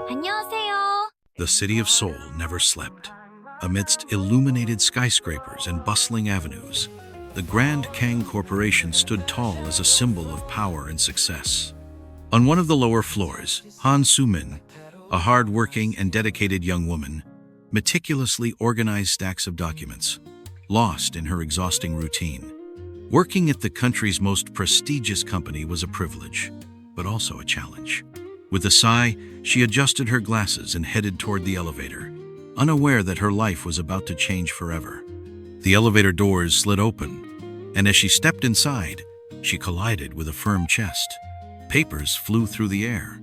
안녕하세요. The city of Seoul never slept. Amidst illuminated skyscrapers and bustling avenues, the Grand Kang Corporation stood tall as a symbol of power and success. On one of the lower floors, Han Soo-min, a hard-working and dedicated young woman, meticulously organized stacks of documents, lost in her exhausting routine. Working at the country's most prestigious company was a privilege, but also a challenge. With a sigh, she adjusted her glasses and headed toward the elevator, unaware that her life was about to change forever. The elevator doors slid open, and as she stepped inside, she collided with a firm chest. Papers flew through the air.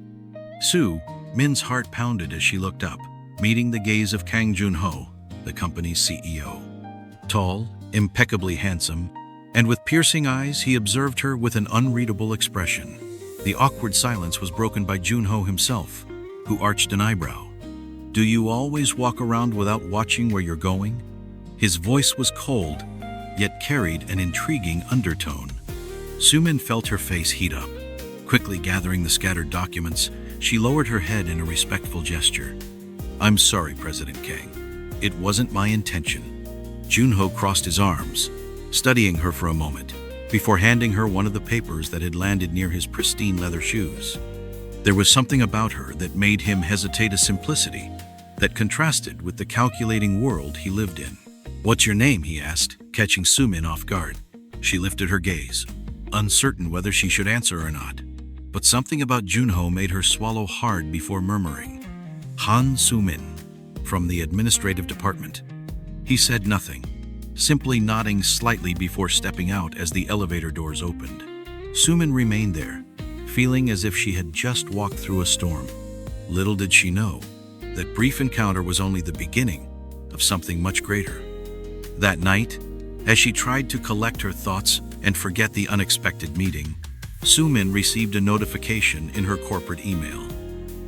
Min's heart pounded as she looked up, meeting the gaze of Kang Jun-ho, the company's CEO. Tall, impeccably handsome, and with piercing eyes, he observed her with an unreadable expression. The awkward silence was broken by Jun-ho himself, who arched an eyebrow. "Do you always walk around without watching where you're going?" His voice was cold, yet carried an intriguing undertone. Soo-min felt her face heat up. Quickly gathering the scattered documents, she lowered her head in a respectful gesture. "I'm sorry, President Kang. It wasn't my intention." Jun-ho crossed his arms, studying her for a moment, before handing her one of the papers that had landed near his pristine leather shoes. There was something about her that made him hesitate, a simplicity that contrasted with the calculating world he lived in. "What's your name?" he asked, catching Soo-min off guard. She lifted her gaze, uncertain whether she should answer or not. But something about Jun-ho made her swallow hard before murmuring, "Han Soo-min, from the administrative department." He said nothing, simply nodding slightly before stepping out as the elevator doors opened. Soo-min remained there, feeling as if she had just walked through a storm. Little did she know, that brief encounter was only the beginning of something much greater. That night, as she tried to collect her thoughts and forget the unexpected meeting, Soo-min received a notification in her corporate email.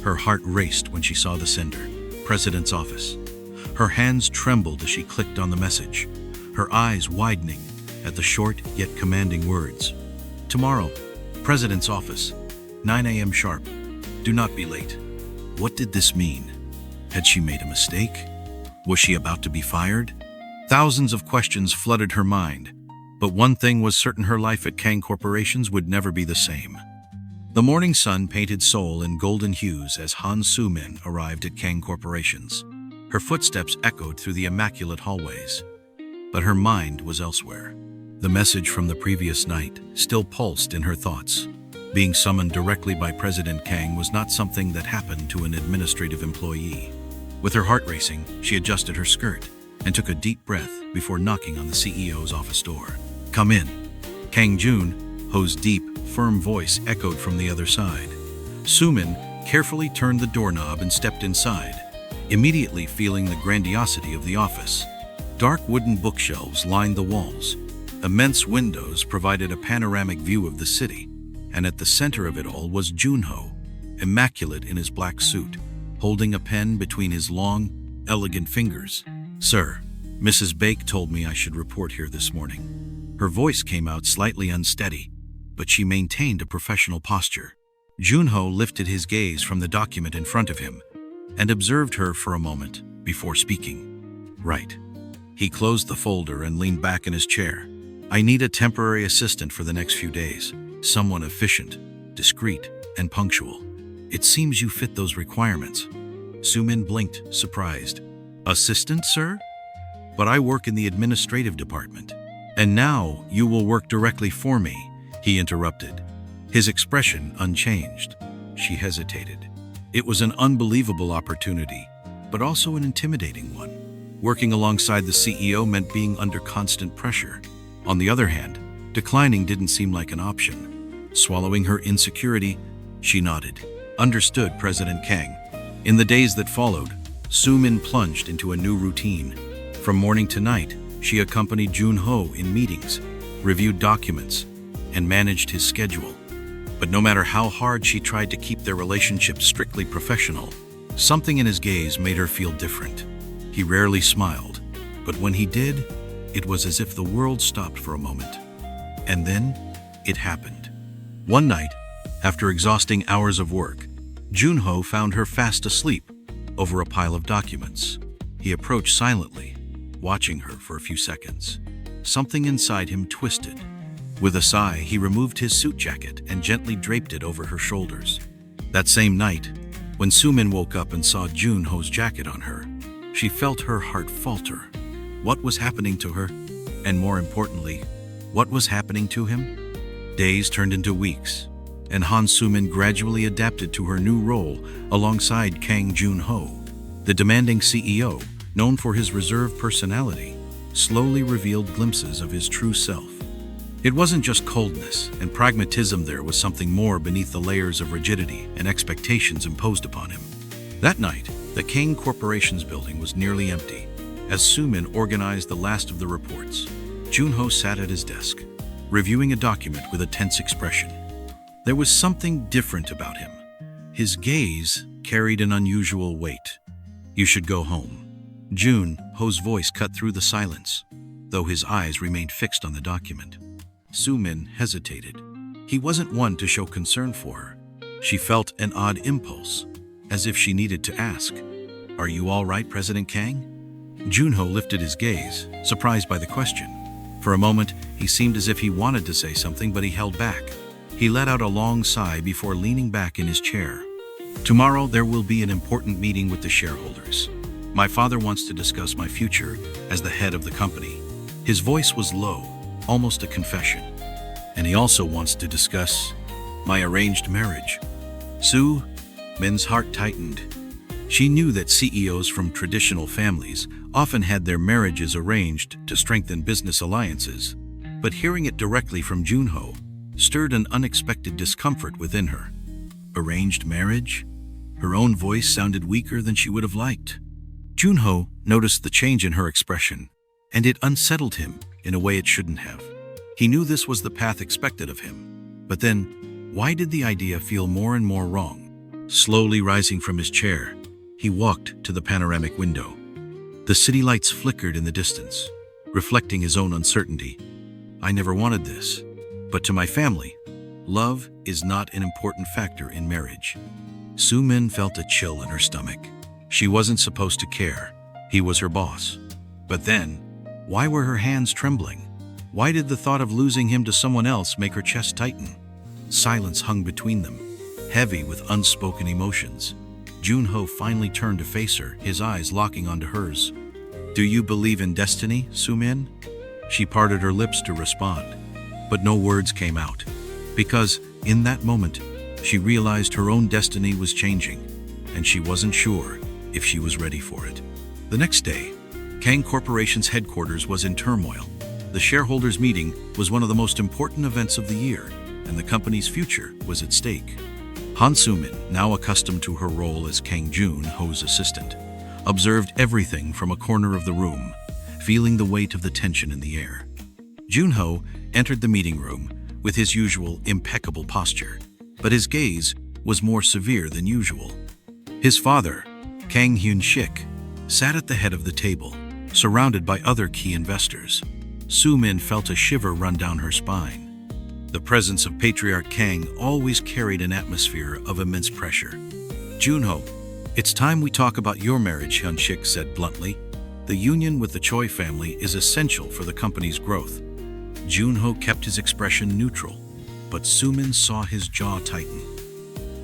Her heart raced when she saw the sender, President's office. Her hands trembled as she clicked on the message, her eyes widening at the short yet commanding words. "Tomorrow, President's office, 9 a.m. sharp. Do not be late." What did this mean? Had she made a mistake? Was she about to be fired? Thousands of questions flooded her mind, but one thing was certain: her life at Kang Corporations would never be the same. The morning sun painted Seoul in golden hues as Han Soo-min arrived at Kang Corporations. Her footsteps echoed through the immaculate hallways, but her mind was elsewhere. The message from the previous night still pulsed in her thoughts. Being summoned directly by President Kang was not something that happened to an administrative employee. With her heart racing, she adjusted her skirt and took a deep breath before knocking on the CEO's office door. "Come in." Kang Jun-ho's deep, firm voice echoed from the other side. Soo-min carefully turned the doorknob and stepped inside, immediately feeling the grandiosity of the office. Dark wooden bookshelves lined the walls. Immense windows provided a panoramic view of the city, and at the center of it all was Jun-ho, immaculate in his black suit, holding a pen between his long, elegant fingers. "Sir, Mrs. Baek told me I should report here this morning." Her voice came out slightly unsteady, but she maintained a professional posture. Jun-ho lifted his gaze from the document in front of him and observed her for a moment before speaking. "Right." He closed the folder and leaned back in his chair. "I need a temporary assistant for the next few days. Someone efficient, discreet, and punctual. It seems you fit those requirements." Soo-min blinked, surprised. "Assistant, sir? But I work in the administrative department." "And now you will work directly for me," he interrupted, his expression unchanged. She hesitated. It was an unbelievable opportunity, but also an intimidating one. Working alongside the CEO meant being under constant pressure. On the other hand, declining didn't seem like an option. Swallowing her insecurity, she nodded. "Understood, President Kang." In the days that followed, Soo-min plunged into a new routine. From morning to night, she accompanied Jun-ho in meetings, reviewed documents, and managed his schedule. But no matter how hard she tried to keep their relationship strictly professional, something in his gaze made her feel different. He rarely smiled, but when he did, it was as if the world stopped for a moment. And then, it happened. One night, after exhausting hours of work, Junho found her fast asleep over a pile of documents. He approached silently, watching her for a few seconds. Something inside him twisted. With a sigh, he removed his suit jacket and gently draped it over her shoulders. That same night, when Sumin woke up and saw Junho's jacket on her, she felt her heart falter. What was happening to her? And more importantly, what was happening to him? Days turned into weeks, and Han Sumin gradually adapted to her new role alongside Kang Junho. The demanding CEO, known for his reserved personality, slowly revealed glimpses of his true self. It wasn't just coldness and pragmatism, there was something more beneath the layers of rigidity and expectations imposed upon him. That night, the Kang Corporation's building was nearly empty. As Sumin organized the last of the reports, Junho sat at his desk, reviewing a document with a tense expression. There was something different about him. His gaze carried an unusual weight. "You should go home." Junho's voice cut through the silence, though his eyes remained fixed on the document. Sumin hesitated. He wasn't one to show concern for her. She felt an odd impulse, as if she needed to ask, "Are you all right, President Kang?" Junho lifted his gaze, surprised by the question. For a moment, he seemed as if he wanted to say something, but he held back. He let out a long sigh before leaning back in his chair. "Tomorrow there will be an important meeting with the shareholders. My father wants to discuss my future as the head of the company." His voice was low, almost a confession. "And he also wants to discuss my arranged marriage." Min's heart tightened. She knew that CEOs from traditional families often had their marriages arranged to strengthen business alliances, but hearing it directly from Junho stirred an unexpected discomfort within her. Arranged marriage? Her own voice sounded weaker than she would have liked. Junho noticed the change in her expression, and it unsettled him in a way it shouldn't have. He knew this was the path expected of him. But then, why did the idea feel more and more wrong? Slowly rising from his chair, he walked to the panoramic window. The city lights flickered in the distance, reflecting his own uncertainty. "I never wanted this, but to my family, love is not an important factor in marriage." Sumin felt a chill in her stomach. She wasn't supposed to care. He was her boss. But then, why were her hands trembling? Why did the thought of losing him to someone else make her chest tighten? Silence hung between them, heavy with unspoken emotions. Junho finally turned to face her, his eyes locking onto hers. "Do you believe in destiny, Sumin?" She parted her lips to respond, but no words came out, because in that moment, she realized her own destiny was changing, and she wasn't sure if she was ready for it. The next day, Kang Corporation's headquarters was in turmoil. The shareholders' meeting was one of the most important events of the year, and the company's future was at stake. Han Sumin, now accustomed to her role as Kang Junho's assistant, observed everything from a corner of the room, feeling the weight of the tension in the air. Junho entered the meeting room with his usual impeccable posture, but his gaze was more severe than usual. His father, Kang Hyun-shik, sat at the head of the table, surrounded by other key investors. Sumin felt a shiver run down her spine. The presence of Patriarch Kang always carried an atmosphere of immense pressure. "Junho, it's time we talk about your marriage," Hyun-shik said bluntly. "The union with the Choi family is essential for the company's growth." Junho kept his expression neutral, but Sumin saw his jaw tighten.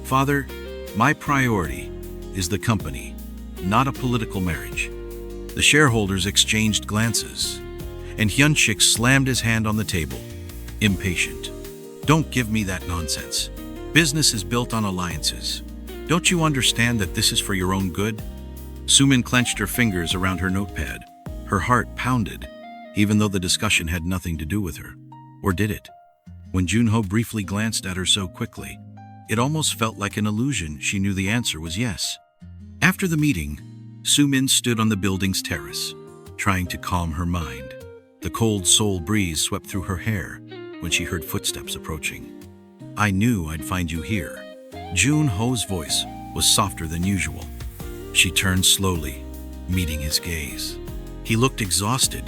"Father, my priority is the company, not a political marriage." The shareholders exchanged glances, and Hyun-shik slammed his hand on the table, impatient. "Don't give me that nonsense. Business is built on alliances. Don't you understand that this is for your own good?" Sumin clenched her fingers around her notepad. Her heart pounded, even though the discussion had nothing to do with her. Or did it? When Junho briefly glanced at her so quickly, it almost felt like an illusion. She knew the answer was yes. After the meeting, Sumin stood on the building's terrace, trying to calm her mind. The cold Seoul breeze swept through her hair when she heard footsteps approaching. "I knew I'd find you here." Junho's voice was softer than usual. She turned slowly, meeting his gaze. He looked exhausted,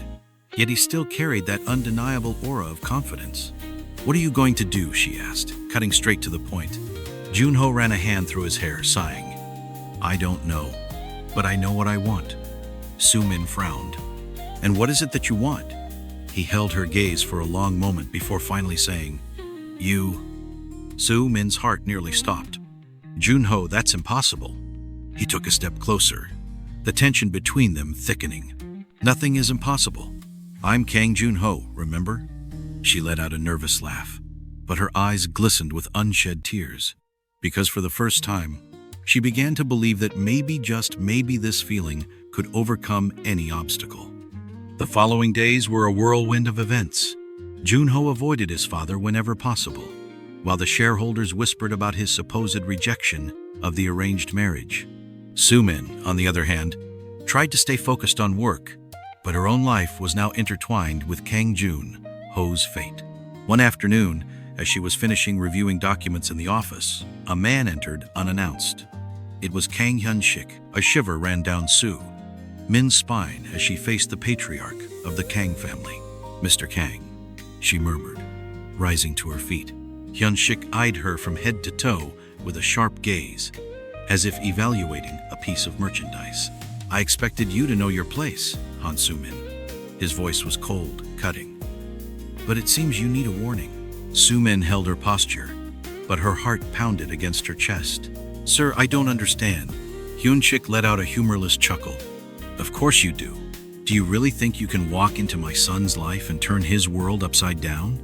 yet he still carried that undeniable aura of confidence. "What are you going to do?" she asked, cutting straight to the point. Junho ran a hand through his hair, sighing. I don't know, but I know what I want. Soo-min frowned. And what is it that you want? He held her gaze for a long moment before finally saying, You. Soo-min's heart nearly stopped. Junho, that's impossible. He took a step closer, the tension between them thickening. Nothing is impossible. I'm Kang Junho, remember? She let out a nervous laugh, but her eyes glistened with unshed tears, because for the first time, she began to believe that maybe, just maybe, this feeling could overcome any obstacle. The following days were a whirlwind of events. Junho avoided his father whenever possible, while the shareholders whispered about his supposed rejection of the arranged marriage. Soo-min, on the other hand, tried to stay focused on work, but her own life was now intertwined with Kang Junho's fate. One afternoon, as she was finishing reviewing documents in the office, a man entered unannounced. It was Kang Hyun-shik. A shiver ran down Soo-min's spine as she faced the patriarch of the Kang family. Mr. Kang, she murmured, rising to her feet. Hyun-shik eyed her from head to toe with a sharp gaze, as if evaluating a piece of merchandise. I expected you to know your place, Han Soo-min. His voice was cold, cutting. But it seems you need a warning. Soo-min held her posture, but her heart pounded against her chest. Sir, I don't understand. Hyun-shik let out a humorless chuckle. Of course you do. Do you really think you can walk into my son's life and turn his world upside down?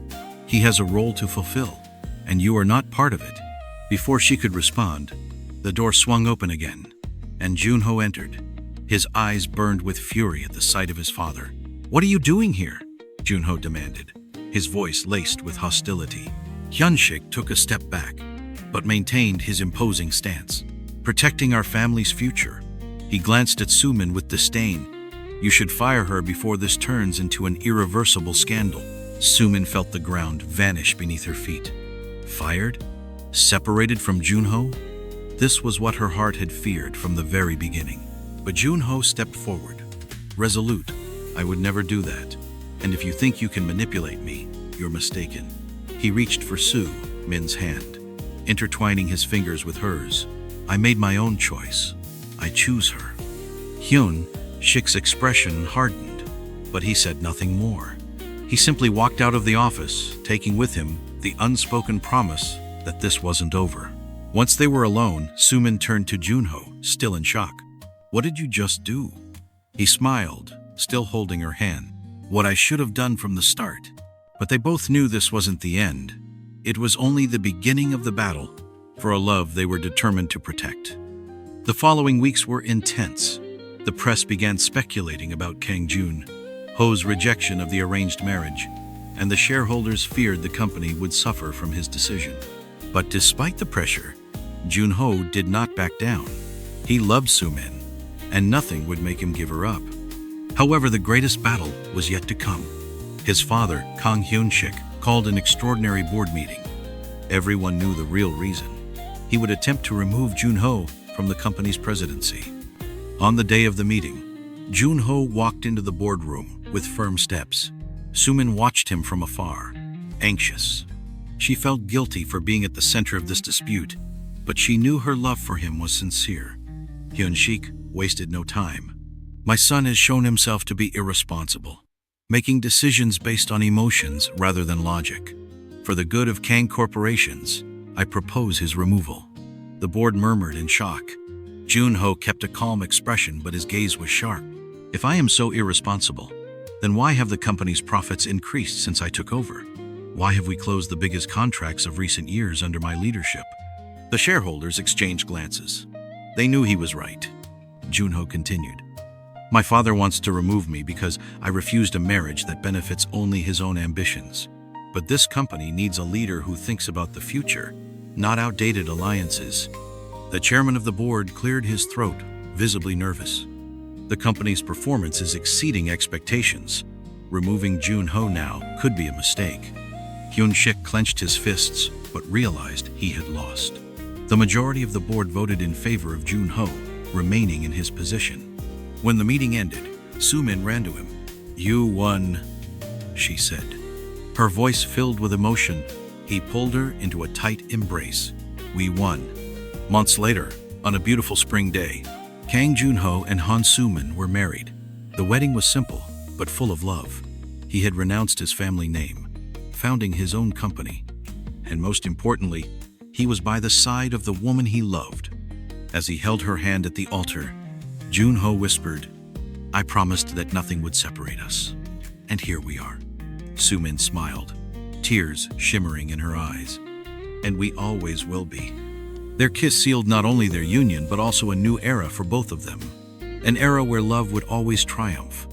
He has a role to fulfill, and you are not part of it. Before she could respond, the door swung open again, and Junho entered. His eyes burned with fury at the sight of his father. What are you doing here? Junho demanded, his voice laced with hostility. Hyun-shik took a step back, but maintained his imposing stance. Protecting our family's future. He glanced at Soo-min with disdain. You should fire her before this turns into an irreversible scandal. Soo-min felt the ground vanish beneath her feet. Fired? Separated from Junho? This was what her heart had feared from the very beginning. But Junho stepped forward, resolute. I would never do that. And if you think you can manipulate me, you're mistaken. He reached for Soo-min's hand, intertwining his fingers with hers. I made my own choice. I choose her. Hyun-shik's expression hardened, but he said nothing more. He simply walked out of the office, taking with him the unspoken promise that this wasn't over. Once they were alone, Soo-min turned to Junho, still in shock. What did you just do? He smiled, still holding her hand. What I should have done from the start. But they both knew this wasn't the end. It was only the beginning of the battle for a love they were determined to protect. The following weeks were intense. The press began speculating about Kang Junho's rejection of the arranged marriage, and the shareholders feared the company would suffer from his decision. But despite the pressure, Junho did not back down. He loved Soo-min, and nothing would make him give her up. However, the greatest battle was yet to come. His father, Kang Hyun-shik, called an extraordinary board meeting. Everyone knew the real reason. He would attempt to remove Junho from the company's presidency. On the day of the meeting, Junho walked into the boardroom with firm steps. Soo-min watched him from afar, anxious. She felt guilty for being at the center of this dispute, but she knew her love for him was sincere. Hyun-shik wasted no time. My son has shown himself to be irresponsible, making decisions based on emotions rather than logic. For the good of Kang Corporations, I propose his removal. The board murmured in shock. Junho kept a calm expression, but his gaze was sharp. If I am so irresponsible, then why have the company's profits increased since I took over? Why have we closed the biggest contracts of recent years under my leadership? The shareholders exchanged glances. They knew he was right. Junho continued. My father wants to remove me because I refused a marriage that benefits only his own ambitions. But this company needs a leader who thinks about the future, not outdated alliances. The chairman of the board cleared his throat, visibly nervous. The company's performance is exceeding expectations. Removing Junho now could be a mistake. Hyun-shik clenched his fists, but realized he had lost. The majority of the board voted in favor of Junho remaining in his position. When the meeting ended, Soo-min ran to him. You won, she said. Her voice filled with emotion. He pulled her into a tight embrace. We won. Months later, on a beautiful spring day, Kang Junho and Han Soo-min were married. The wedding was simple, but full of love. He had renounced his family name, founding his own company. And most importantly, he was by the side of the woman he loved. As he held her hand at the altar, Junho whispered, "I promised that nothing would separate us. And here we are." Soo-min smiled, tears shimmering in her eyes. "And we always will be." Their kiss sealed not only their union but also a new era for both of them. An era where love would always triumph.